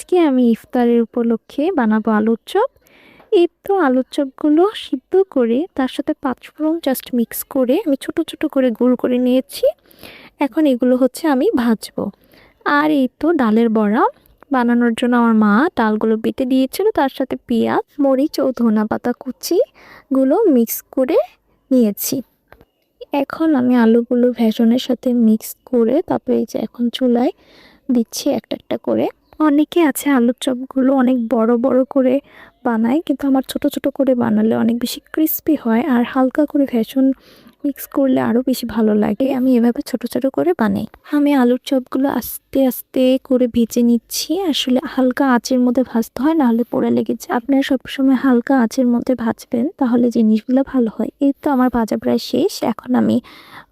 আজকে আমি ইফতারের উপলক্ষে বানাবো আলুর চপ। এই তো আলুর চপগুলো সিদ্ধ করে তার সাথে পাঁচফোড়ন জাস্ট মিক্স করে আমি ছোট ছোট করে গোল করে নিয়েছি। এখন এগুলো হচ্ছে আমি ভাজবো। আর এই তো ডালের বড়া বানানোর জন্য আমার মা ডালগুলো বেটে দিয়েছিল, তার সাথে পেঁয়াজ, মরিচ ও ধনেপাতা কুচিগুলো মিক্স করে নিয়েছি। এখন আমি আলুগুলো ভেষনের সাথে মিক্স করে তারপরে এই যে এখন চুলায় দিচ্ছি একটা একটা করে। অনেকে আছে আলুর চপগুলো অনেক বড় বড় করে বানায়, কিন্তু আমার ছোট ছোট করে বানালে অনেক বেশি ক্রিস্পি হয় আর হালকা করে ভেষন মিক্স করলে আরও বেশি ভালো লাগে। আমি এভাবে ছোট ছোট করে বানাই। আমি আলুর চপগুলো আস্তে আস্তে করে ভেজে নিচ্ছি। আসলে হালকা আঁচের মধ্যে ভাজতে হয়, নাহলে পোড়া লেগে যায়। আপনারা সবসময় হালকা আঁচের মধ্যে ভাজবেন, তাহলে জিনিসগুলো ভালো হয়। এই তো আমার ভাজা প্রায় শেষ, এখন আমি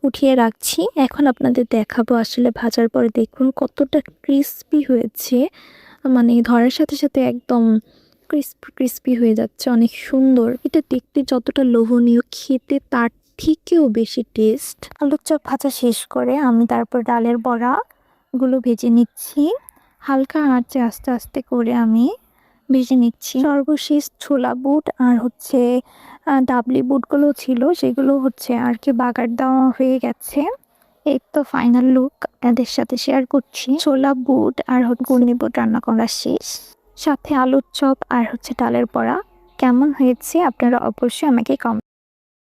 উঠিয়ে রাখছি। এখন আপনাদের দেখাবো আসলে ভাজার পরে দেখুন কতটা ক্রিস্পি হয়েছে, মানে ধরার সাথে সাথে একদম ক্রিস্পি ক্রিস্পি হয়ে যাচ্ছে, অনেক সুন্দর। এটা দেখতে যতটা লোভনীয়, খেতে তার থেকেও বেশি টেস্ট। আলুর চপ ভাজা শেষ করে আমি তারপর ডালের বড়াগুলো ভেজে নিচ্ছি। হালকা আঁচে আস্তে আস্তে করে আমি ভেজে নিচ্ছি। সর্বশেষ ছোলা বুট আর হচ্ছে ডাবলি বুটগুলো ছিল, সেগুলো হচ্ছে আর কি বাগার দেওয়া হয়ে গেছে। এই তো ফাইনাল লুক আপনাদের সাথে শেয়ার করছি। ছোলা বুট আর ঘূর্ণি বুট রান্না করা শেষ, সাথে আলুর চপ আর হচ্ছে ডালের বড়া। কেমন হয়েছে আপনারা অবশ্যই আমাকে কমেন্ট